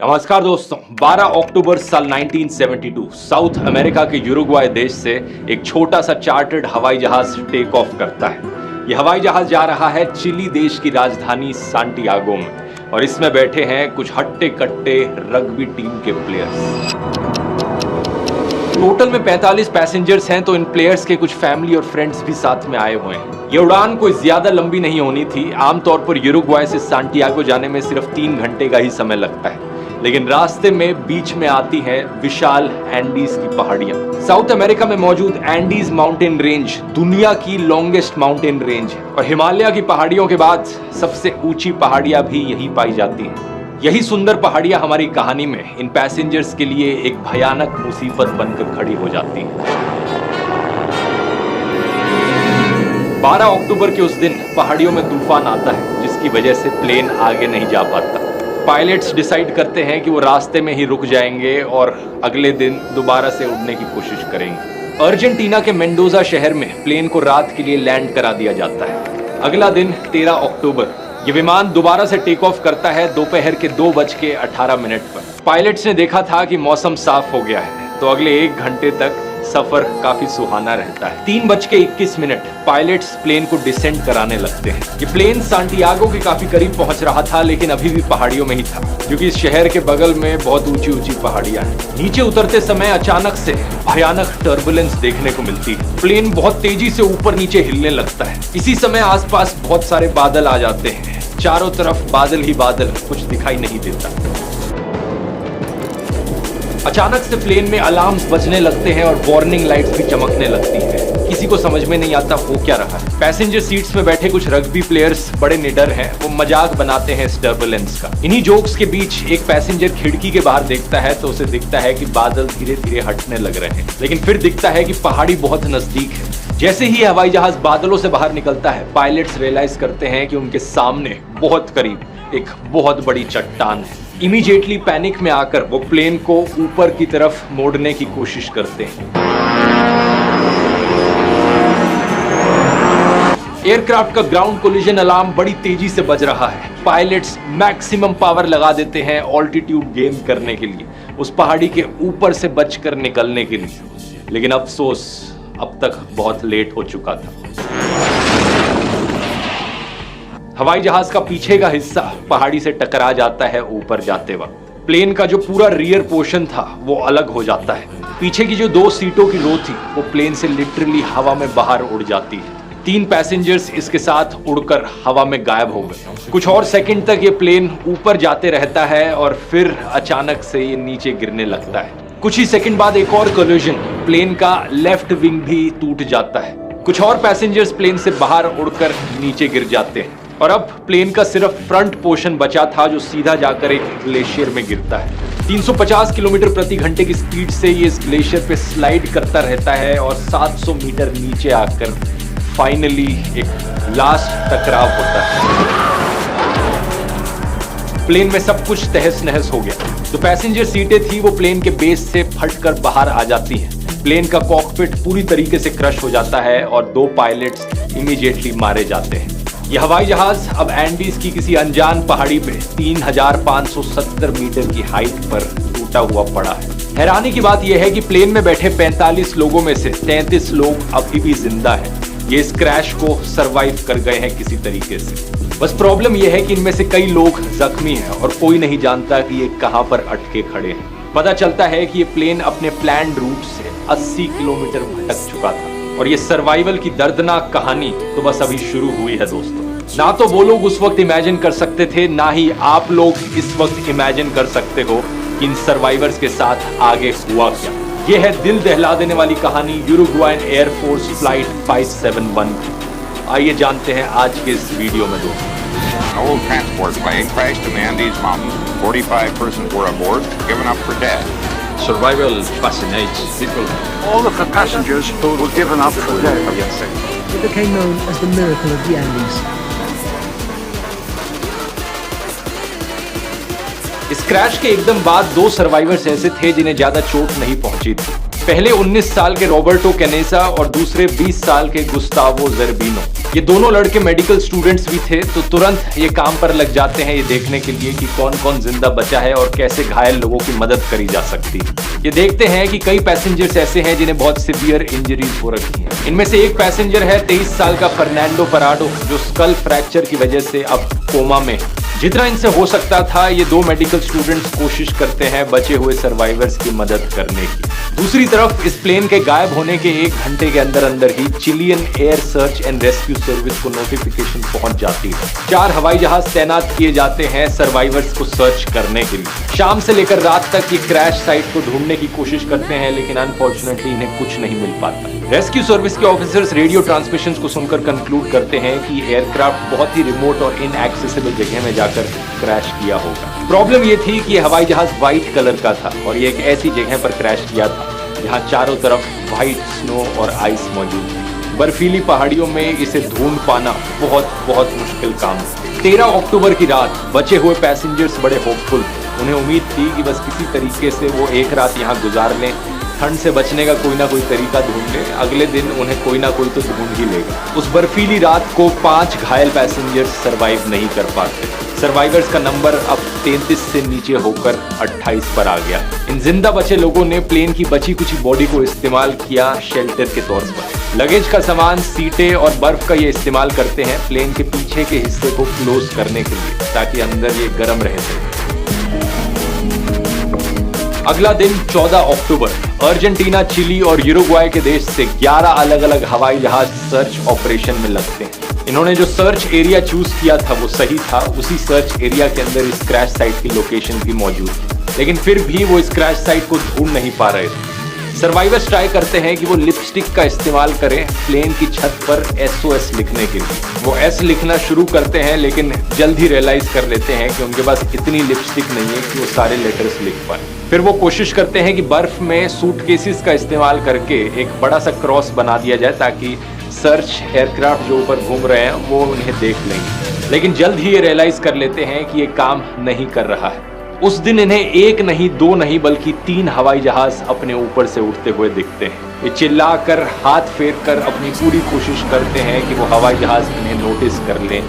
नमस्कार दोस्तों, 12 अक्टूबर साल 1972 साउथ अमेरिका के यूरुग्वाय देश से एक छोटा सा चार्टर्ड हवाई जहाज टेक ऑफ करता है। यह हवाई जहाज जा रहा है चिली देश की राजधानी सांटियागो में और इसमें बैठे हैं कुछ हट्टे कट्टे रग्बी टीम के प्लेयर्स। टोटल में 45 पैसेंजर्स हैं, तो इन प्लेयर्स के कुछ फैमिली और फ्रेंड्स भी साथ में आए हुए हैं। ये उड़ान कोई ज्यादा लंबी नहीं होनी थी। आमतौर पर यूरुग्वाय से सांटियागो जाने में सिर्फ 3 घंटे का ही समय लगता है, लेकिन रास्ते में बीच में आती हैं विशाल एंडीज की पहाड़ियां। साउथ अमेरिका में मौजूद एंडीज माउंटेन रेंज दुनिया की लॉन्गेस्ट माउंटेन रेंज है और हिमालय की पहाड़ियों के बाद सबसे ऊंची पहाड़ियां भी यही पाई जाती हैं। यही सुंदर पहाड़ियां हमारी कहानी में इन पैसेंजर्स के लिए एक भयानक मुसीबत बनकर खड़ी हो जाती हैं। 12 अक्टूबर के उस दिन पहाड़ियों में तूफान आता है, जिसकी वजह से प्लेन आगे नहीं जा पाता। पायलट्स डिसाइड करते हैं कि वो रास्ते में ही रुक जाएंगे और अगले दिन दोबारा से उड़ने की कोशिश करेंगे। अर्जेंटीना के मेंडोजा शहर में प्लेन को रात के लिए लैंड करा दिया जाता है। अगला दिन 13 अक्टूबर ये विमान दोबारा से टेक ऑफ करता है दोपहर के 2:18 पर। पायलट्स ने देखा था कि मौसम साफ हो गया है, तो अगले 1 घंटे तक सफर काफी सुहाना रहता है। 3:21 पायलट्स प्लेन को डिसेंड कराने लगते हैं। ये प्लेन सांटियागो के काफी करीब पहुंच रहा था, लेकिन अभी भी पहाड़ियों में ही था, क्योंकि इस शहर के बगल में बहुत ऊंची ऊंची पहाड़ियां हैं। नीचे उतरते समय अचानक से भयानक टर्बुलेंस देखने को मिलती है। प्लेन बहुत तेजी से ऊपर नीचे हिलने लगता है। इसी समय आसपास बहुत सारे बादल आ जाते हैं। चारों तरफ बादल ही बादल, कुछ दिखाई नहीं देता। अचानक से प्लेन में अलार्म्स बजने लगते हैं और वार्निंग लाइट्स भी चमकने लगती हैं। किसी को समझ में नहीं आता हो क्या रहा है। पैसेंजर सीट्स में बैठे कुछ रग्बी प्लेयर्स बड़े निडर हैं। वो मजाक बनाते हैं इस टर्बुलेंस का। इन्हीं जोक्स के बीच एक पैसेंजर खिड़की के बाहर देखता है, तो उसे दिखता है कि बादल धीरे धीरे हटने लग रहे हैं, लेकिन फिर दिखता है कि पहाड़ी बहुत नजदीक है। जैसे ही हवाई जहाज बादलों से बाहर निकलता है, पायलट्स रियलाइज करते हैं कि उनके सामने बहुत करीब एक बहुत बड़ी चट्टान है। इमीडिएटली पैनिक में आकर वो प्लेन को ऊपर की तरफ मोड़ने की कोशिश करते हैं। एयरक्राफ्ट का ग्राउंड कोलिजन अलार्म बड़ी तेजी से बज रहा है। पायलट्स मैक्सिमम पावर लगा देते हैं ऑल्टीट्यूड गेन करने के लिए, उस पहाड़ी के ऊपर से बचकर निकलने के लिए, लेकिन अफसोस अब तक बहुत लेट हो चुका था। हवाई जहाज का पीछे का हिस्सा पहाड़ी से टकरा जाता है ऊपर जाते वक्त। प्लेन का जो पूरा रियर पोर्शन था वो अलग हो जाता है। पीछे की जो 2 सीटों की रो थी वो प्लेन से लिटरली हवा में बाहर उड़ जाती है। 3 पैसेंजर्स इसके साथ उड़कर हवा में गायब हो गए। कुछ और सेकंड तक ये प्लेन ऊपर जाते रहता है और फिर अचानक से ये नीचे गिरने लगता है। कुछ ही सेकंड बाद एक और कोलिजन, प्लेन का लेफ्ट विंग भी टूट जाता है। कुछ और पैसेंजर्स प्लेन से बाहर उड़कर नीचे गिर जाते हैं और अब प्लेन का सिर्फ फ्रंट पोर्शन बचा था, जो सीधा जाकर एक ग्लेशियर में गिरता है। 350 किलोमीटर प्रति घंटे की स्पीड से ये इस ग्लेशियर पे स्लाइड करता रहता है और 700 मीटर नीचे आकर फाइनली एक लास्ट टकराव होता है। प्लेन में सब कुछ तहस नहस हो गया। जो पैसेंजर सीटें थी वो प्लेन के बेस से फटकर बाहर आ जाती हैं। प्लेन का कॉकपिट पूरी तरीके से क्रश हो जाता है और 2 पायलट्स इमीडिएटली मारे जाते हैं। यह हवाई जहाज अब एंडीज की किसी अनजान पहाड़ी पे 3570 मीटर की हाइट पर टूटा हुआ पड़ा है। हैरानी की बात यह है कि प्लेन में बैठे 45 लोगों में से 33 लोग अभी भी जिंदा हैं। ये इस क्रैश को सरवाइव कर गए हैं किसी तरीके से। बस प्रॉब्लम यह है कि इनमें से कई लोग जख्मी हैं और कोई नहीं जानता कि ये कहां पर अटके खड़े हैं। पता चलता है कि ये प्लेन अपने प्लान्ड रूट से 80 किलोमीटर भटक चुका था और ये सर्वाइवल की दर्दनाक कहानी तो बस अभी शुरू हुई है दोस्तों। ना तो वो लोग उस वक्त इमेजिन कर सकते थे, ना ही आप लोग इस वक्त इमेजिन कर सकते हो कि इन सर्वाइवर्स के साथ आगे हुआ क्या। ये है दिल दहला देने वाली कहानी यूरुग्वायन एयरफोर्स फ्लाइट 571 की। आइए जानते हैं आज के इस वीडियो में दोस्तों। An old transport plane crashed in the Andes Mountains. 45 persons were aboard, given up for dead. Survival fascinates people. All of the passengers were given up for dead. It became known as the Miracle of the Andes. इस crash के एकदम बाद 2 survivors ऐसे थे जिन्हें ज्यादा चोट नहीं पहुंची थी। पहले 19 साल के रॉबर्टो कैनेसा और दूसरे 20 साल के गुस्तावो ज़ेरबिनो। ये दोनों लड़के मेडिकल स्टूडेंट्स भी थे, तो तुरंत ये काम पर लग जाते हैं ये देखने के लिए कि कौन कौन जिंदा बचा है और कैसे घायल लोगों की मदद करी जा सकती है। ये देखते हैं कि कई पैसेंजर्स ऐसे हैं जिन्हें बहुत सीवियर इंजरीज हो रखी हैं। इनमें से एक पैसेंजर है 23 साल का फर्नांडो पराडो, जो स्कल फ्रैक्चर की वजह से अब कोमा में। जितना इनसे हो सकता था ये दो मेडिकल स्टूडेंट्स कोशिश करते हैं बचे हुए सर्वाइवर्स की मदद करने की। दूसरी तरफ इस प्लेन के गायब होने के 1 घंटे के अंदर अंदर ही Chilean air search and rescue service को नोटिफिकेशन पहुंच जाती है। 4 हवाई जहाज तैनात किए जाते हैं सर्वाइवर्स को सर्च करने के लिए। शाम से लेकर रात तक ये क्रैश साइट को ढूंढने की कोशिश करते हैं, लेकिन अनफॉर्चुनेटली इन्हें कुछ नहीं मिल पाता। रेस्क्यू सर्विस के ऑफिसर्स रेडियो ट्रांसमिशंस को सुनकर कंक्लूड करते हैं कि एयरक्राफ्ट बहुत ही रिमोट और इनएक्सेसिबल जगह में जाकर क्रैश किया होगा। प्रॉब्लम ये थी कि ये हवाई जहाज व्हाइट कलर का था और ये एक ऐसी जगह पर क्रैश किया था जहां चारों तरफ व्हाइट स्नो और आइस मौजूद थी। बर्फीली पहाड़ियों में इसे ढूंढ पाना बहुत मुश्किल काम था। 13 अक्टूबर की रात बचे हुए पैसेंजर्स बड़े होपफुल थे। उन्हें उम्मीद थी कि बस किसी तरीके से वो एक रात यहाँ गुजार लें, ठंड से बचने का कोई ना कोई तरीका ढूंढ ले, अगले दिन उन्हें कोई ना कोई तो ढूंढ ही लेगा। उस बर्फीली रात को 5 घायल पैसेंजर्स सरवाइव नहीं कर पाते। सर्वाइवर्स का नंबर अब 33 से नीचे होकर 28 पर आ गया। इन जिंदा बचे लोगों ने प्लेन की बची कुछ बॉडी को इस्तेमाल किया शेल्टर के तौर पर। लगेज का सामान, सीटें और बर्फ का ये इस्तेमाल करते हैं प्लेन के पीछे के हिस्से को क्लोज करने के लिए, ताकि अंदर ये गर्म रह सके। अगला दिन 14 अक्टूबर अर्जेंटीना, चिली और यूरुग्वाई के देश से 11 अलग अलग हवाई जहाज सर्च ऑपरेशन में लगते हैं। इन्होंने जो सर्च एरिया चूज किया था वो सही था, उसी सर्च एरिया के अंदर इस क्रैश साइट की लोकेशन भी मौजूद थी, लेकिन फिर भी वो इस क्रैश साइट को ढूंढ नहीं पा रहे थे। सर्वाइवर्स ट्राई करते हैं कि वो लिपस्टिक का इस्तेमाल करें प्लेन की छत पर SOS लिखने के लिए। वो S लिखना शुरू करते हैं, लेकिन जल्द ही रियलाइज कर लेते हैं कि उनके पास इतनी लिपस्टिक नहीं है कि वो सारे लेटर्स लिख पाए। फिर वो कोशिश करते हैं कि बर्फ में सूटकेसेस का इस्तेमाल करके एक बड़ा सा क्रॉस बना दिया जाए, ताकि सर्च एयरक्राफ्ट जो ऊपर घूम रहे हैं वो उन्हें देख लेंगे। लेकिन जल्द ही ये रियलाइज कर लेते हैं कि ये काम नहीं कर रहा है। उस दिन इन्हें 1 नहीं, 2 नहीं, बल्कि 3 हवाई जहाज अपने ऊपर से उड़ते हुए दिखते हैं। ये चिल्लाकर, हाथ फेर कर अपनी पूरी कोशिश करते हैं कि वो हवाई जहाज इन्हें नोटिस कर लें,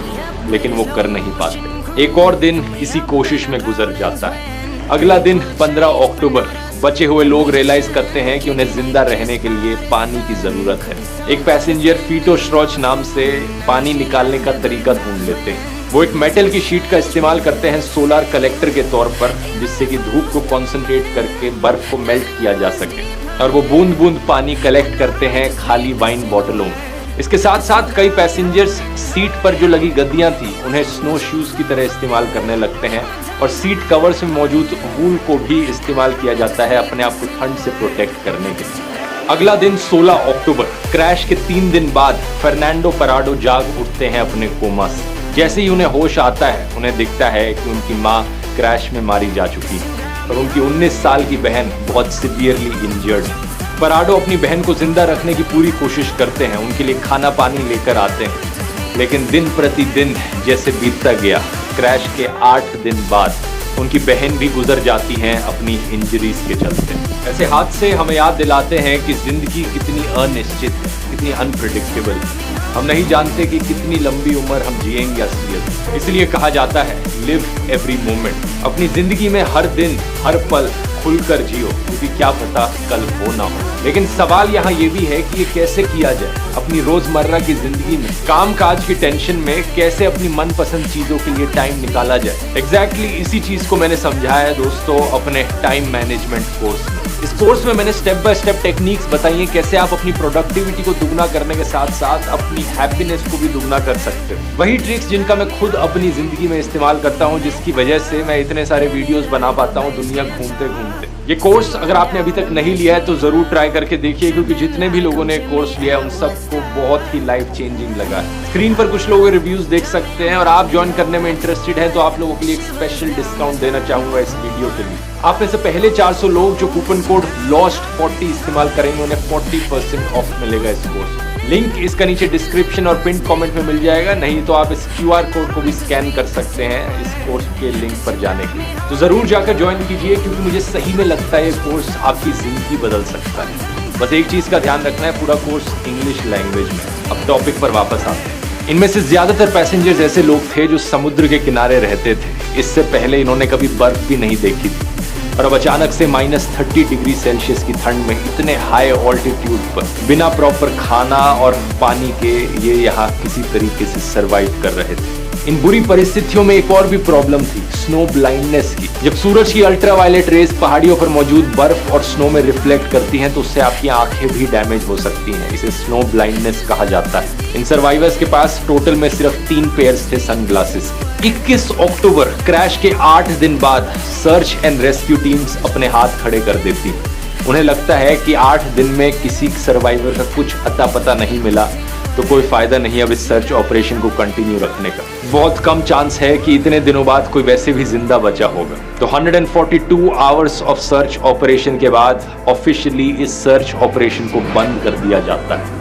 लेकिन वो कर नहीं पाते। एक और दिन इसी कोशिश में गुजर जाता है। अगला दिन 15 अक्टूबर बचे हुए लोग रियलाइज करते हैं कि उन्हें जिंदा रहने के लिए पानी की जरूरत है। एक पैसेंजर फीटो श्रोच नाम से पानी निकालने का तरीका ढूंढ लेते हैं। वो एक मेटल की शीट का इस्तेमाल करते हैं सोलर कलेक्टर के तौर पर, जिससे कि धूप को कॉन्सेंट्रेट करके बर्फ को मेल्ट किया जा सके, और वो बूंद बूंद पानी कलेक्ट करते हैं खाली वाइन बोतलों में। इसके साथ साथ कई पैसेंजर्स सीट पर जो लगी गद्दियां थी उन्हें स्नो शूज की तरह इस्तेमाल करने लगते हैं, और सीट कवर्स में मौजूद वूल को भी इस्तेमाल किया जाता है अपने आप को ठंड से प्रोटेक्ट करने के लिए। अगला दिन 16 अक्टूबर, क्रैश के 3 दिन बाद फर्नांडो पराडो जाग उठते हैं अपने कोमा से। जैसे ही उन्हें होश आता है, उन्हें दिखता है कि उनकी माँ क्रैश में मारी जा चुकी है और उनकी 19 साल की बहन बहुत सीवियरली इंजर्ड है। पराडो अपनी बहन को जिंदा रखने की पूरी कोशिश करते हैं, उनके लिए खाना पानी लेकर आते हैं, लेकिन दिन प्रतिदिन जैसे बीतता गया, क्रैश के 8 दिन बाद उनकी बहन भी गुजर जाती हैं अपनी इंजरीज के चलते। ऐसे हादसे हमें याद दिलाते हैं कि जिंदगी कितनी अनिश्चित है, कितनी अनप्रेडिक्टेबल है। हम नहीं जानते कि कितनी लंबी उम्र हम जिएंगे असलियत। इसलिए कहा जाता है लिव एवरी मोमेंट। अपनी जिंदगी में हर दिन, हर पल खुलकर जियो, क्योंकि क्या पता कल हो ना हो। लेकिन सवाल यहाँ ये भी है कि ये कैसे किया जाए। अपनी रोजमर्रा की जिंदगी में काम काज की टेंशन में कैसे अपनी मनपसंद चीजों के लिए टाइम निकाला जाए। एग्जैक्टली इसी चीज को मैंने समझाया है दोस्तों अपने टाइम मैनेजमेंट कोर्स में। इस कोर्स में मैंने स्टेप बाय स्टेप टेक्निक्स बताई हैं कैसे आप अपनी प्रोडक्टिविटी को दुगना करने के साथ साथ अपनी हैप्पीनेस को भी दुगना कर सकते हो। वही ट्रिक्स जिनका मैं खुद अपनी जिंदगी में इस्तेमाल करता हूं, जिसकी वजह से मैं इतने सारे वीडियोस बना पाता हूं दुनिया घूमते घूमते। ये कोर्स अगर आपने अभी तक नहीं लिया है तो जरूर ट्राई करके देखिए, क्योंकि जितने भी लोगों ने कोर्स लिया है उन सबको बहुत ही लाइफ चेंजिंग लगा है। स्क्रीन पर कुछ लोगों के रिव्यूज देख सकते हैं, और आप ज्वाइन करने में इंटरेस्टेड हैं तो आप लोगों के लिए एक स्पेशल डिस्काउंट देना चाहूंगा इस वीडियो के लिए। आप में से पहले 400 लोग जो कूपन कोड LOST40 इस्तेमाल करेंगे उन्हें 40% ऑफ मिलेगा इस कोर्स। लिंक इसका नीचे डिस्क्रिप्शन और पिन कमेंट में मिल जाएगा, नहीं तो आप इस QR कोड को भी स्कैन कर सकते हैं। इस कोर्स के लिंक पर जाने के लिए। तो जरूर जाकर ज्वाइन कीजिए, क्योंकि मुझे सही में लगता है ये कोर्स आपकी जिंदगी बदल सकता है। बस एक चीज का ध्यान रखना है, पूरा कोर्स इंग्लिश लैंग्वेज में। अब टॉपिक पर वापस आते हैं। इनमें से ज्यादातर पैसेंजर्स ऐसे लोग थे जो समुद्र के किनारे रहते थे। इससे पहले इन्होंने कभी बर्फ भी नहीं देखी थी, और अब अचानक से -30 डिग्री सेल्सियस की ठंड में इतने हाई ऑल्टीट्यूड पर बिना प्रॉपर खाना और पानी के ये यहाँ किसी तरीके से सरवाइव कर रहे थे। इन बुरी परिस्थितियों में एक और भी प्रॉब्लम थी, स्नो ब्लाइंडनेस की। जब सूरज की अल्ट्रावायलेट रेज पहाड़ियों पर मौजूद बर्फ और स्नो में रिफ्लेक्ट करती हैं, तो उससे आपकी आंखें भी डैमेज हो सकती हैं। इसे स्नो ब्लाइंडनेस कहा जाता है। इन सर्वाइवर्स के पास टोटल में सिर्फ 3 पेयर्स थे सनग्लासेस के। 21 अक्टूबर क्रैश के 8 दिन बाद सर्च एंड रेस्क्यू टीम्स अपने हाथ खड़े कर देती हैं। उन्हें लगता है कि 8 दिन में किसी सर्वाइवर का कुछ अता पता नहीं मिला, तो कोई फायदा नहीं अब इस सर्च ऑपरेशन को कंटिन्यू रखने का। बहुत कम चांस है कि इतने दिनों बाद कोई वैसे भी जिंदा बचा होगा। तो 142 आवर्स ऑफ सर्च ऑपरेशन के बाद ऑफिशियली इस सर्च ऑपरेशन को बंद कर दिया जाता है।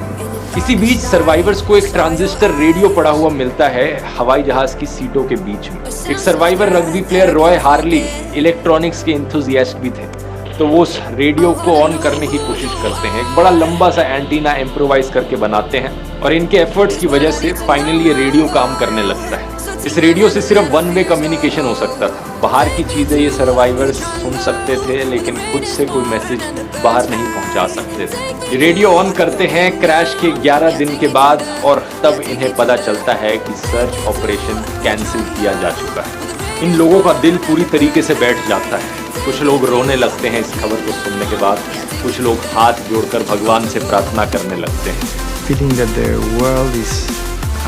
इसी बीच सर्वाइवर्स को एक ट्रांजिस्टर रेडियो पड़ा हुआ मिलता है हवाई जहाज की सीटों के बीच में। एक survivor rugby player Roy Harley electronics के एंथुसियास्ट भी थे, तो वो उस रेडियो को ऑन करने की कोशिश करते हैं। एक बड़ा लंबा सा एंटीना इम्प्रोवाइज करके बनाते हैं, और इनके एफर्ट्स की वजह से फाइनली ये रेडियो काम करने लगता है। इस रेडियो से सिर्फ 1 वे कम्युनिकेशन हो सकता था। बाहर की चीजें ये सर्वाइवर्स सुन सकते थे, लेकिन खुद से कोई मैसेज बाहर नहीं पहुंचा सकते थे। रेडियो ऑन करते हैं क्रैश के 11 दिन के बाद, और तब इन्हें पता चलता है कि सर्च ऑपरेशन कैंसिल किया जा चुका है। इन लोगों का दिल पूरी तरीके से बैठ जाता है। कुछ लोग रोने लगते हैं इस खबर को सुनने के बाद, कुछ लोग हाथ जोड़कर भगवान से प्रार्थना करने लगते हैं। Feeling that the world is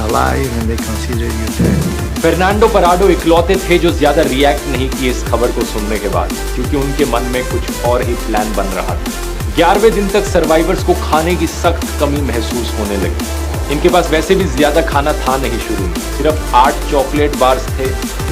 alive and they consider you dead. Fernando पराडो इकलौते थे जो ज्यादा रिएक्ट नहीं किए इस खबर को सुनने के बाद, क्योंकि उनके मन में कुछ और ही प्लान बन रहा था। 11वें दिन तक सर्वाइवर्स को खाने की सख्त कमी महसूस होने लगी। इनके पास वैसे भी ज्यादा खाना था नहीं शुरू में, सिर्फ 8 चॉकलेट बार्स थे,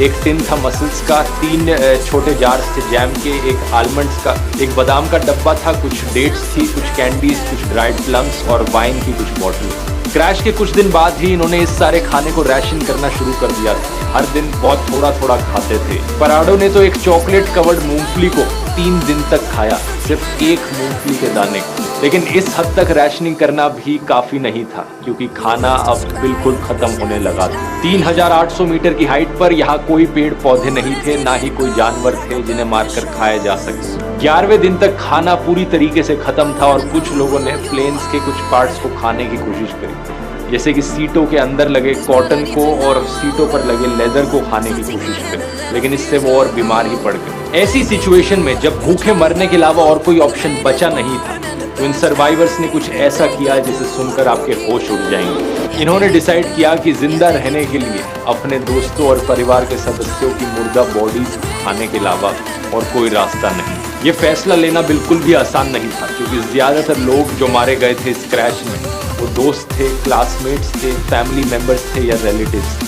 एक टिन था मसल्स का, 3 छोटे जार्स थे जैम के, एक आलमंड्स का, एक बादाम का डब्बा था, कुछ डेट्स थी, कुछ कैंडीज, कुछ ड्राइड प्लम्स और वाइन की कुछ बॉटल। क्रैश के कुछ दिन बाद ही इन्होंने इस सारे खाने को रैशन करना शुरू कर दिया था। हर दिन बहुत थोड़ा थोड़ा खाते थे। पराडो ने तो एक चॉकलेट कवर्ड मूंगफली को 3 दिन तक खाया, सिर्फ एक मूंगफली के दाने को। लेकिन इस हद तक रैशनिंग करना भी काफी नहीं था, क्योंकि खाना अब बिल्कुल खत्म होने लगा था। 3800 मीटर की हाइट पर यहाँ कोई पेड़ पौधे नहीं थे, ना ही कोई जानवर थे जिन्हें मारकर खाया जा सके। 11वें दिन तक खाना पूरी तरीके से खत्म था, और कुछ लोगों ने प्लेन्स के कुछ पार्ट्स को खाने की कोशिश करी, जैसे कि सीटों के अंदर लगे कॉटन को और सीटों पर लगे लेदर को खाने की कोशिश करी, लेकिन इससे वो और बीमार ही पड़ गए। ऐसी सिचुएशन में जब भूखे मरने के अलावा और कोई ऑप्शन बचा नहीं था, तो इन सर्वाइवर्स ने कुछ ऐसा किया जिसे सुनकर आपके होश उड़ जाएंगे। इन्होंने डिसाइड किया कि जिंदा रहने के लिए अपने दोस्तों और परिवार के सदस्यों की मुर्दा बॉडीज खाने के अलावा और कोई रास्ता नहीं। ये फैसला लेना बिल्कुल भी आसान नहीं था, क्योंकि ज्यादातर लोग जो मारे गए थे इस क्रैश में वो दोस्त थे, क्लासमेट्स थे, फैमिली मेंबर्स थे या relatives.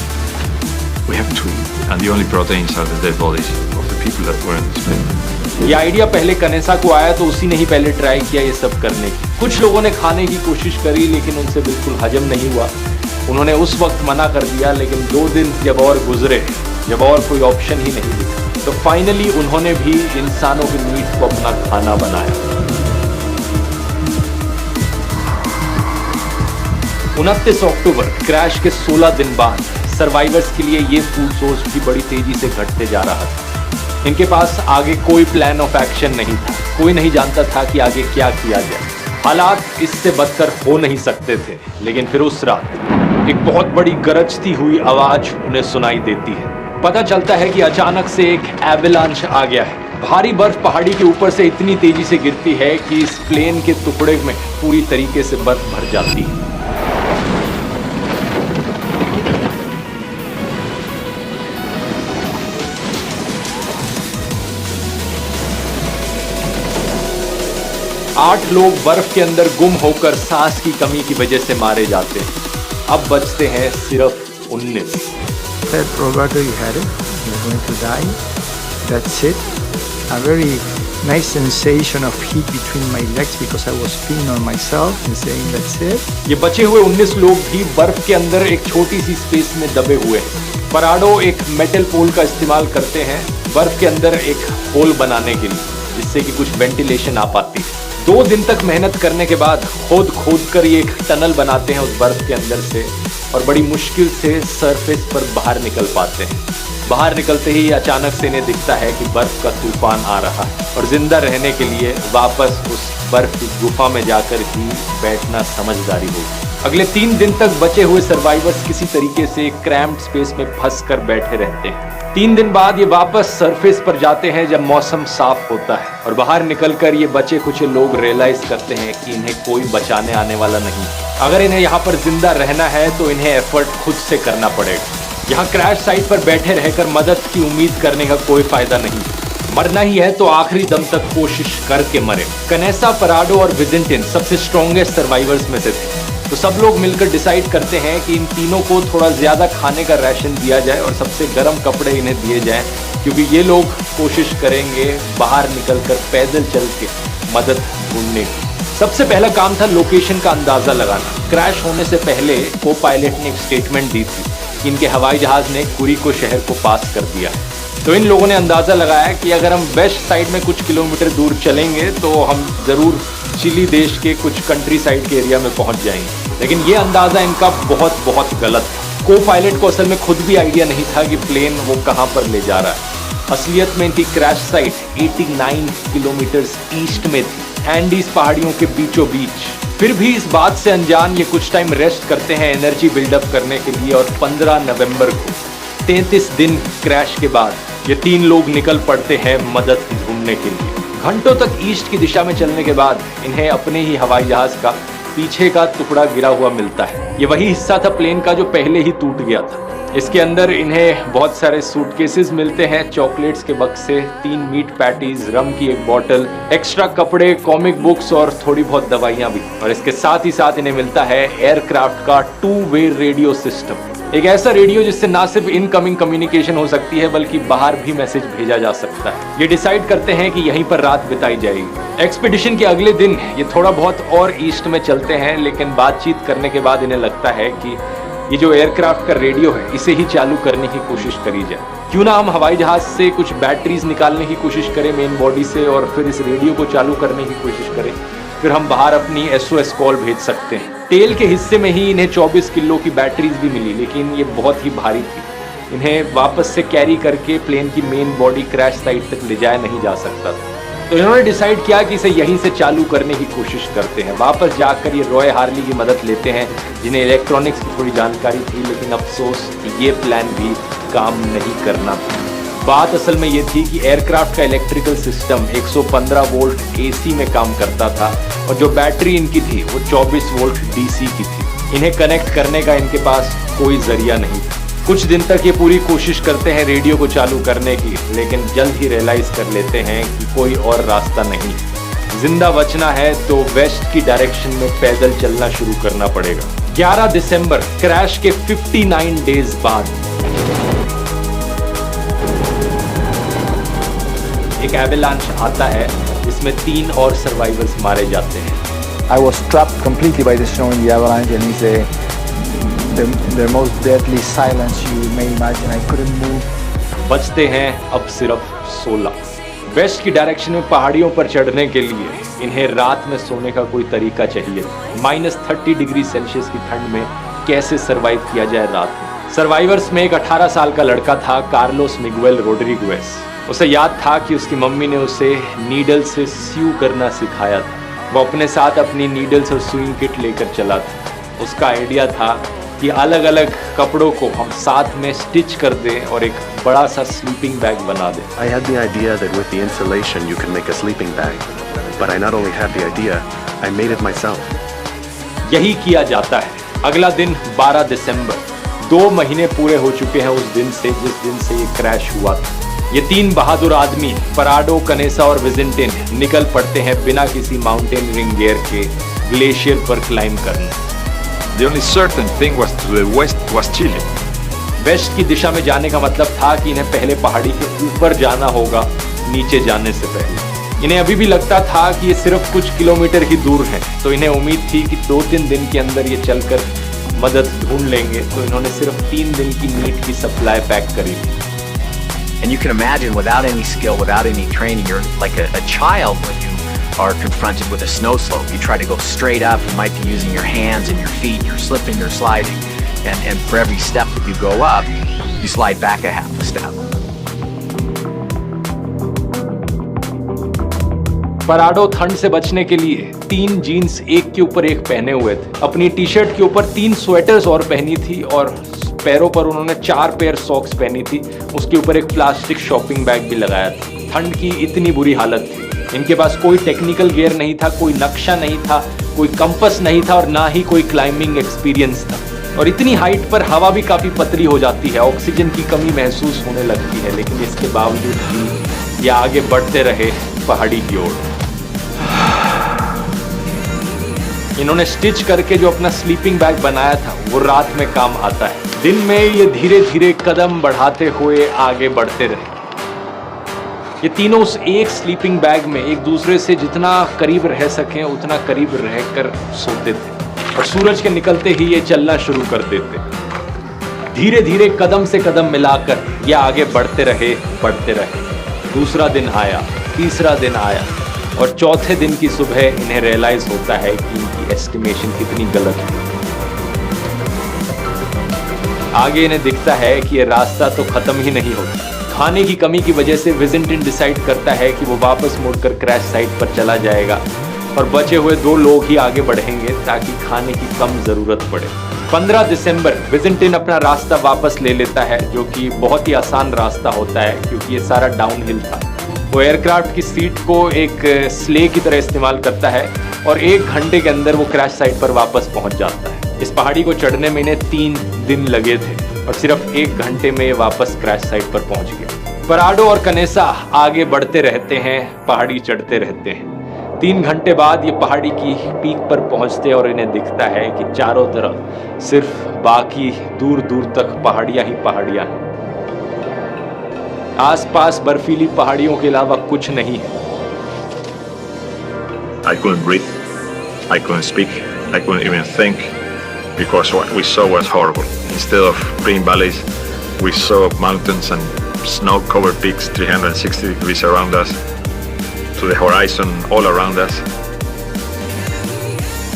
We have to eat, and the only proteins are the dead bodies of the people that were in this plane. ये आइडिया पहले कनेसा को आया, तो उसी ने ही पहले ट्राई किया ये सब करने की। कुछ लोगों ने खाने की कोशिश करी, लेकिन उनसे बिल्कुल हजम नहीं हुआ। उन्होंने उस वक्त मना कर दिया, लेकिन 2 दिन जब और गुजरे, जब और कोई ऑप्शन ही नहीं दिखा, तो फाइनली उन्होंने भी इंसानों के मीट को अपना खाना बनाया। 29 अक्टूबर क्रैश के 16 दिन बाद सर्वाइवर्स के लिए ये फूड सोर्स भी बड़ी तेजी से घटते जा रहा था। इनके पास आगे कोई प्लान ऑफ एक्शन नहीं था, कोई नहीं जानता था कि आगे क्या किया जाए। हालात इससे बदतर हो नहीं सकते थे, लेकिन फिर उस रात एक बहुत बड़ी गरजती हुई आवाज उन्हें सुनाई देती है। पता चलता है कि अचानक से एक एवलांच आ गया है। भारी बर्फ पहाड़ी के ऊपर से इतनी तेजी से गिरती है कि इस प्लेन के टुकड़े में पूरी तरीके से बर्फ भर जाती है। आठ लोग बर्फ के अंदर गुम होकर सांस की कमी की वजह से मारे जाते हैं। अब बचते हैं सिर्फ 19। Said Roberto, you had it. You're going to die. That's it. A very nice sensation of heat between my legs because I was peeing on myself and saying that's it. ये बचे हुए 19 लोग भी बर्फ के अंदर एक छोटी सी स्पेस में दबे हुए हैं। पराडो एक मेटल पोल का इस्तेमाल करते हैं बर्फ के अंदर एक होल बनाने के लिए, जिससे कि कुछ वेंटिलेशन आ पाती है। 2 दिन तक मेहनत करने के बाद खोद कर ये एक टनल बनाते हैं उस बर्फ के अंदर से, और बड़ी मुश्किल से सरफेस पर बाहर निकल पाते हैं। बाहर निकलते ही अचानक से इन्हें दिखता है कि बर्फ का तूफान आ रहा है, और जिंदा रहने के लिए वापस उस बर्फ की गुफा में जाकर ही बैठना समझदारी होगी। अगले 3 दिन तक बचे हुए सर्वाइवर्स किसी तरीके से क्रैम्प्ड स्पेस में फंस कर बैठे रहते हैं। 3 दिन बाद ये वापस सरफेस पर जाते हैं जब मौसम साफ होता है, और बाहर निकलकर ये बचे कुछ लोग रियलाइज करते हैं कि इन्हें कोई बचाने आने वाला नहीं। अगर इन्हें यहाँ पर जिंदा रहना है तो इन्हें एफर्ट खुद से करना पड़ेगा। यहाँ क्रैश साइट पर बैठे रहकर मदद की उम्मीद करने का कोई फायदा नहीं। मरना ही है तो आखिरी दम तक कोशिश करके मरे। कनेसा, पराडो और विजेंटिन सबसे स्ट्रॉन्गेस्ट सर्वाइवर्स में से थे, तो सब लोग मिलकर डिसाइड करते हैं कि इन तीनों को थोड़ा ज्यादा खाने का राशन दिया जाए और सबसे गर्म कपड़े इन्हें दिए जाएं, क्योंकि ये लोग कोशिश करेंगे बाहर निकलकर पैदल चल के मदद ढूंढने की। सबसे पहला काम था लोकेशन का अंदाजा लगाना। क्रैश होने से पहले को पायलट ने एक स्टेटमेंट दी थी कि इनके हवाई जहाज ने कुरिको शहर को पास कर दिया। तो इन लोगों ने अंदाजा लगाया कि अगर हम वेस्ट साइड में कुछ किलोमीटर दूर चलेंगे तो हम जरूर चिली देश के कुछ कंट्री साइड के एरिया में पहुंच जाएंगे। लेकिन ये अंदाजा इनका बहुत गलत था। को पायलट को असल में खुद भी आइडिया नहीं था कि प्लेन वो कहां पर ले जा रहा है। असलियत में इनकी क्रैश साइट 89 किलोमीटर ईस्ट में थी, एंडीज पहाड़ियों के बीचों बीच। फिर भी इस बात से अनजान ये कुछ टाइम रेस्ट करते हैं एनर्जी बिल्डअप करने के लिए, और 15 नवंबर को 33 दिन क्रैश के बाद ये 3 लोग निकल पड़ते हैं मदद ढूंढने के लिए। घंटों तक ईस्ट की दिशा में चलने के बाद इन्हें अपने ही हवाई जहाज का पीछे का टुकड़ा गिरा हुआ मिलता है। ये वही हिस्सा था प्लेन का जो पहले ही टूट गया था। इसके अंदर इन्हें बहुत सारे सूटकेसेस मिलते हैं, चॉकलेट्स के बक्से, 3 मीट पैटीज, रम की एक बोतल, एक्स्ट्रा कपड़े, कॉमिक बुक्स और थोड़ी बहुत दवाइयां भी। और इसके साथ ही साथ इन्हें मिलता है एयरक्राफ्ट का 2-वे रेडियो सिस्टम, एक ऐसा रेडियो जिससे ना सिर्फ इनकमिंग कम्युनिकेशन हो सकती है बल्कि बाहर भी मैसेज भेजा जा सकता है। ये डिसाइड करते हैं कि यहीं पर रात बिताई जाएगी। एक्सपीडिशन के अगले दिन ये थोड़ा बहुत और ईस्ट में चलते हैं, लेकिन बातचीत करने के बाद इन्हें लगता है कि ये जो एयरक्राफ्ट का रेडियो है इसे ही चालू करने की कोशिश करी जाए। क्यों ना हम हवाई जहाज से कुछ बैटरीज निकालने की कोशिश करें मेन बॉडी से, और फिर इस रेडियो को चालू करने की कोशिश करें। फिर हम बाहर अपनी SOS कॉल भेज सकते हैं। टेल के हिस्से में ही इन्हें 24 किलो की बैटरीज भी मिली, लेकिन ये बहुत ही भारी थी। इन्हें वापस से कैरी करके प्लेन की मेन बॉडी क्रैश साइट तक ले जाया नहीं जा सकता था। तो इन्होंने डिसाइड किया कि इसे यहीं से चालू करने की कोशिश करते हैं। वापस जाकर ये रॉय हार्ली की मदद लेते हैं, जिन्हें इलेक्ट्रॉनिक्स की थोड़ी जानकारी थी, लेकिन अफसोस कि ये प्लान भी काम नहीं करना था। बात असल में ये थी कि एयरक्राफ्ट का इलेक्ट्रिकल सिस्टम 115 वोल्ट AC में काम करता था, और जो बैटरी इनकी थी वो 24 वोल्ट DC की थी। इन्हें कनेक्ट करने का इनके पास कोई जरिया नहीं था। कुछ दिन तक ये पूरी कोशिश करते हैं रेडियो को चालू करने की, लेकिन जल्द ही रियलाइज कर लेते हैं कि कोई और रास्ता नहीं। जिंदा बचना है तो वेस्ट की डायरेक्शन में पैदल चलना शुरू करना पड़ेगा। 11 दिसंबर क्रैश के 59 डेज बाद एक एवेलांच आता है जिसमें 3 और सर्वाइवर्स मारे जाते हैं। I was trapped completely by the snow in the avalanche, and it's the most deadly silence you may imagine. I couldn't move. बचते हैं अब सिर्फ 16। वेस्ट की डायरेक्शन में पहाड़ियों पर चढ़ने के लिए इन्हें रात में सोने का कोई तरीका चाहिए। -30 डिग्री सेल्सियस की ठंड में कैसे सरवाइव किया जाए रात में। सर्वाइवर्स में एक 18 साल का लड़का था, कार्लोस मिगुएल रोड्रिगुएज। उसे याद था कि उसकी मम्मी ने उसे नीडल से स्यू करना सिखाया था। वो अपने साथ अपनी नीडल्स और सुइंग किट लेकर चला था। उसका आइडिया था कि अलग अलग कपड़ों को हम साथ में स्टिच कर दें और एक बड़ा सा स्लीपिंग बैग बना दें। I had the idea that with the insulation you can make a sleeping bag, but I not only had the idea, I made it myself. यही किया जाता है। अगला दिन 12 दिसंबर, 2 महीने पूरे हो चुके हैं उस दिन से जिस दिन से ये क्रैश हुआ था। ये 3 बहादुर आदमी पराडो, कनेसा और विजेंटिन निकल पड़ते हैं बिना किसी माउंटेनियरिंग गियर के ग्लेशियर पर क्लाइंब करने। The only certain thing was to the west was Chile. West की दिशा में जाने का मतलब था कि इन्हें पहले पहाड़ी के ऊपर जाना होगा नीचे जाने से पहले। इन्हें अभी भी लगता था कि ये सिर्फ कुछ किलोमीटर ही दूर है, तो इन्हें उम्मीद थी कि 2-3 दिन के अंदर ये चलकर मदद ढूंढ लेंगे, तो इन्होंने सिर्फ 3 दिन की मीट की सप्लाई पैक करी थी। And you can imagine, without any skill, without any training, you're like a child when you are confronted with a snow slope. You try to go straight up, you might be using your hands and your feet, you're slipping, you're sliding, and for every step that you go up, you slide back a half a step. पराडो ठंड से बचने के लिए 3 jeans एक के ऊपर एक पहने हुए थे। अपनी टी शर्ट के ऊपर 3 स्वेटर्स और पहनी थी और पैरों पर उन्होंने 4 पेयर सॉक्स पहनी थी। उसके ऊपर एक प्लास्टिक शॉपिंग बैग भी लगाया था। ठंड की इतनी बुरी हालत थी। इनके पास कोई टेक्निकल गियर नहीं था, कोई नक्शा नहीं था, कोई कंपास नहीं था और ना ही कोई क्लाइंबिंग एक्सपीरियंस था। और इतनी हाइट पर हवा भी काफी पतली हो जाती है, ऑक्सीजन की कमी महसूस होने लगती है, लेकिन इसके बावजूद भी ये आगे बढ़ते रहे पहाड़ी की ओर। इन्होंने स्टिच करके जो अपना स्लीपिंग बैग बनाया था वो रात में काम आता है। दिन में ये धीरे धीरे कदम बढ़ाते हुए आगे बढ़ते रहे। ये तीनों उस एक स्लीपिंग बैग में एक दूसरे से जितना करीब रह सके उतना करीब रहकर सोते थे और सूरज के निकलते ही ये चलना शुरू कर देते। धीरे धीरे कदम से कदम मिलाकर ये आगे बढ़ते रहे। दूसरा दिन आया, तीसरा दिन आया और चौथे दिन की सुबह इन्हें रियलाइज होता है कि इनकी एस्टिमेशन कितनी गलत है। आगे इन्हें दिखता है कि ये रास्ता तो खत्म ही नहीं होता। खाने की कमी की वजह से विजिंटन डिसाइड करता है कि वो वापस मुड़कर क्रैश साइट पर चला जाएगा और बचे हुए 2 लोग ही आगे बढ़ेंगे ताकि खाने की कम जरूरत पड़े। 15 दिसंबर विजिंटन अपना रास्ता वापस ले लेता है, जो कि बहुत ही आसान रास्ता होता है क्योंकि ये सारा डाउनहिल था। वो एयरक्राफ्ट की सीट को एक स्ले की तरह इस्तेमाल करता है और 1 घंटे के अंदर वो क्रैश साइट पर वापस पहुंच जाता है। इस पहाड़ी को चढ़ने में इन्हें 3 दिन लगे थे और सिर्फ 1 घंटे में वापस क्रैश साइट पर पहुंच गए। पराडो और कनेसा आगे बढ़ते रहते हैं, पहाड़ी चढ़ते रहते हैं। 3 घंटे बाद ये पहाड़ी की पीक पर पहुंचते और इन्हें दिखता है कि चारों तरफ सिर्फ बाकी दूर दूर तक पहाड़ियां ही पहाड़ियां हैं। आसपास बर्फीली पहाड़ियों के अलावा कुछ नहीं है। I couldn't breathe, I couldn't speak, I couldn't even think because what we saw was horrible. Instead of green valleys, we saw mountains and snow-covered peaks 360 degrees around us, to the horizon all around us.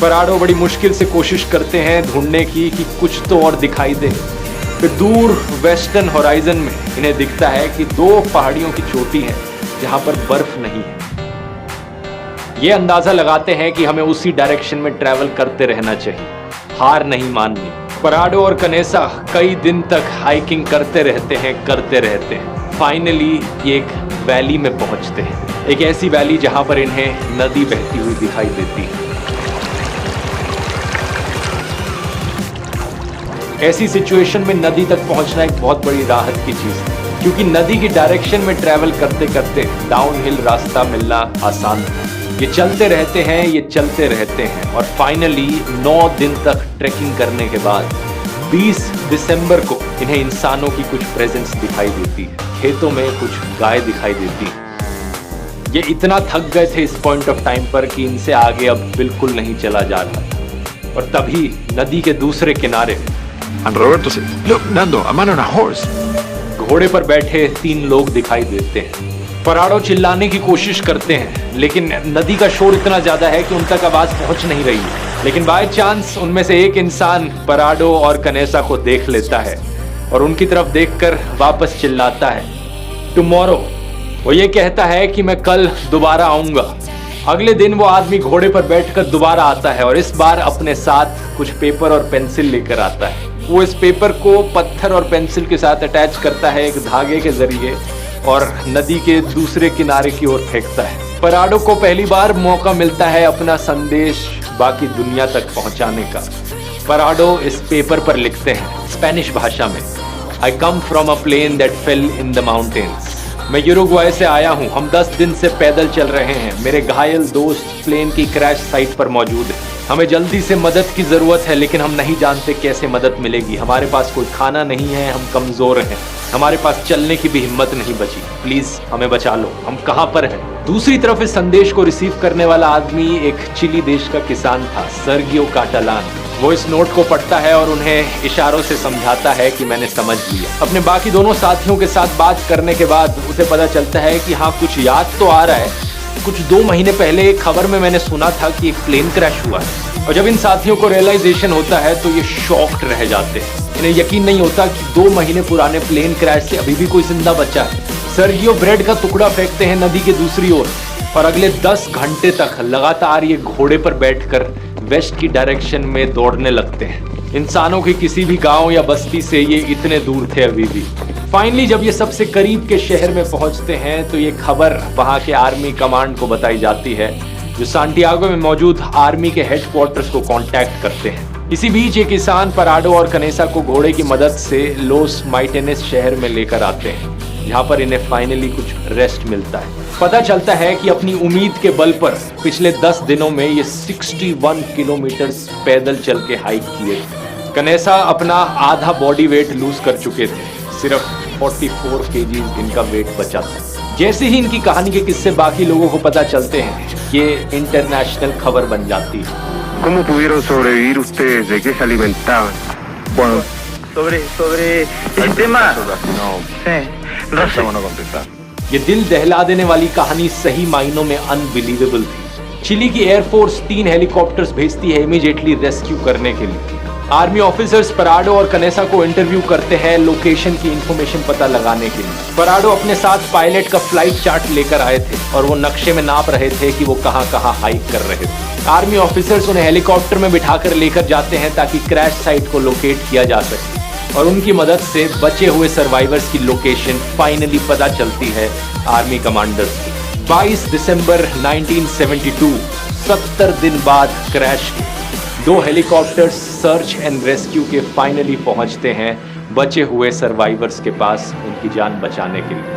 पराडो बड़ी मुश्किल से कोशिश करते हैं ढूंढने की कि कुछ तो और दिखाई दे। फिर दूर वेस्टर्न होराइजन में इन्हें दिखता है कि 2 पहाड़ियों की चोटी है जहां पर बर्फ नहीं है। ये अंदाजा लगाते हैं कि हमें उसी डायरेक्शन में ट्रैवल करते रहना चाहिए, हार नहीं माननी। पराडो और कनेसा कई दिन तक हाइकिंग करते रहते हैं। फाइनली ये एक वैली में पहुंचते हैं, एक ऐसी वैली जहां पर इन्हें नदी बहती हुई दिखाई देती है। ऐसी सिचुएशन में नदी तक पहुंचना एक बहुत बड़ी राहत की चीज है, क्योंकि नदी की डायरेक्शन में ट्रैवल करते करते डाउनहिल रास्ता मिलना आसान था। ये चलते रहते हैं और फाइनली 9 दिन तक ट्रैकिंग करने के बाद 20 दिसंबर को इन्हें इंसानों की कुछ प्रेजेंस दिखाई देती है। खेतों में कुछ गाय दिखाई देती है। ये इतना थक गए थे इस पॉइंट ऑफ टाइम पर कि इनसे आगे अब बिल्कुल नहीं चला जा रहा था। और तभी नदी के दूसरे किनारे And Roberto said, "Look, Nando, a man on a horse." घोड़े पर बैठे 3 लोग दिखाई देते हैं। पराडो चिल्लाने की कोशिश करते हैं, लेकिन नदी का शोर इतना ज्यादा है कि उन तक आवाज पहुंच नहीं रही है। लेकिन बाय चांस उनमें से एक इंसान पराडो और कनेसा को देख लेता है और उनकी तरफ देखकर वापस चिल्लाता है, टुमारो। वो ये कहता है कि मैं कल दोबारा आऊंगा। अगले दिन वो आदमी घोड़े पर बैठकर दोबारा आता है और इस बार अपने साथ कुछ पेपर और पेंसिल लेकर आता है। वो इस पेपर को पत्थर और पेंसिल के साथ अटैच करता है एक धागे के जरिए और नदी के दूसरे किनारे की ओर फेंकता है। पराडो को पहली बार मौका मिलता है अपना संदेश बाकी दुनिया तक पहुंचाने का। पराडो इस पेपर पर लिखते हैं स्पेनिश भाषा में, I come from a plane that fell in the mountains. मैं यूरुग्वाई से आया हूँ, हम 10 दिन से पैदल चल रहे हैं। मेरे घायल दोस्त प्लेन की क्रैश साइट पर मौजूद है। हमें जल्दी से मदद की जरूरत है, लेकिन हम नहीं जानते कैसे मदद मिलेगी। हमारे पास कोई खाना नहीं है, हम कमजोर हैं। हमारे पास चलने की भी हिम्मत नहीं बची। प्लीज हमें बचा लो, हम कहां पर हैं। दूसरी तरफ इस संदेश को रिसीव करने वाला आदमी एक चिली देश का किसान था, सर्गियो काटालान। वो इस नोट को पढ़ता है और उन्हें इशारों से समझाता है कि मैंने समझ लिया। अपने बाकी दोनों साथियों के साथ बात करने के बाद उसे पता चलता है कि हाँ, कुछ याद तो आ रहा है। कुछ 2 महीने पहले एक खबर में मैंने सुना था कि एक प्लेन क्रैश हुआ है। और जब इन साथियों को रियलाइजेशन होता है तो ये शॉक्ड रह जाते हैं। इन्हें यकीन नहीं होता कि 2 महीने पुराने प्लेन क्रैश से अभी भी कोई जिंदा बचा है। सर्गियो ब्रेड का टुकड़ा फेंकते हैं नदी के दूसरी ओर और अगले 10 घंटे तक लगातार ये घोड़े पर बैठकर वेस्ट की डायरेक्शन में दौड़ने लगते हैं। इंसानों के किसी भी गांव या बस्ती से ये इतने दूर थे अभी भी। फाइनली जब ये सबसे करीब के शहर में पहुंचते हैं तो ये खबर वहां के आर्मी कमांड को बताई जाती है, जो सांटियागो में मौजूद आर्मी के हेडक्वार्टर्स को कांटेक्ट करते हैं। इसी बीच ये किसान पराडो और कनेसा को घोड़े की मदद से लोस माइटेनेस शहर में लेकर आते हैं, जहां पर इन्हें फाइनली कुछ रेस्ट मिलता है। पता चलता है कि अपनी उम्मीद के बल पर पिछले 10 दिनों में ये 61 किलोमीटर पैदल चल के हाइक किए। कनेसा अपना आधा बॉडी वेट लूज कर चुके थे, सिर्फ 44 kg इनका वेट बचा था। जैसे ही इनकी कहानी के किस्से बाकी लोगों को पता चलते हैं, ये इंटरनेशनल खबर बन जाती है। ¿Cómo pudieron sobrevivir ustedes? ¿De qué se alimentaban? Bueno, sobre el tema. ये दिल दहला देने वाली कहानी सही मायनों में अनबिलीवेबल थी। चिली की एयरफोर्स 3 हेलीकॉप्टर्स भेजती है इमीडिएटली रेस्क्यू करने के लिए। आर्मी ऑफिसर्स पराडो और कनेसा को इंटरव्यू करते हैं लोकेशन की इंफॉर्मेशन पता लगाने के लिए। पराडो अपने साथ पायलट का फ्लाइट चार्ट लेकर आए थे और वो नक्शे में नाप रहे थे कि वो कहां कहां हाइक कर रहे थे। आर्मी ऑफिसर्स उन्हें हेलीकॉप्टर में बिठाकर लेकर जाते हैं ताकि क्रैश साइट को लोकेट किया जा सके और उनकी मदद से बचे हुए सर्वाइवर्स की लोकेशन फाइनली पता चलती है आर्मी कमांडर्स को। 22 दिसंबर 1972, 70 दिन बाद क्रैश के 2 हेलीकॉप्टर्स सर्च एंड रेस्क्यू के फाइनली पहुंचते हैं बचे हुए सर्वाइवर्स के पास उनकी जान बचाने के लिए।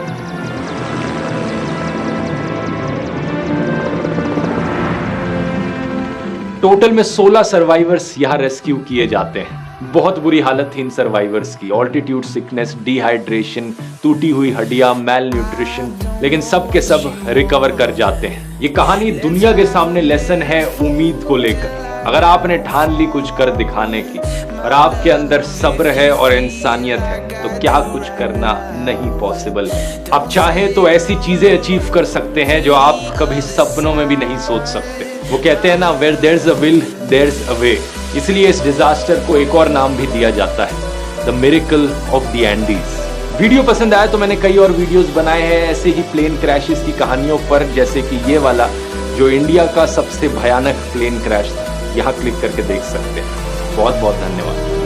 टोटल में 16 सर्वाइवर्स यहां रेस्क्यू किए जाते हैं। बहुत बुरी हालत थी इन सर्वाइवर्स की, ऑल्टीट्यूड सिकनेस, डिहाइड्रेशन, टूटी हुई हड्डियां, मैल न्यूट्रिशन, लेकिन सब के सब रिकवर कर जाते हैं। ये कहानी दुनिया के सामने लेसन है उम्मीद को लेकर। अगर आपने ठान ली कुछ कर दिखाने की और आपके अंदर सब्र है और इंसानियत है तो क्या कुछ करना नहीं पॉसिबल। आप चाहें तो ऐसी चीजें अचीव कर सकते हैं जो आप कभी सपनों में भी नहीं सोच सकते। वो कहते हैं ना, where there's a will there's a way. इसलिए इस डिजास्टर को एक और नाम भी दिया जाता है, the miracle of the Andes. Video पसंद आया तो मैंने कई और वीडियोस बनाए हैं ऐसे ही प्लेन क्रैशेस की कहानियों पर, जैसे कि ये वाला जो इंडिया का सबसे भयानक प्लेन क्रैश था। यहाँ क्लिक करके देख सकते हैं। बहुत बहुत धन्यवाद।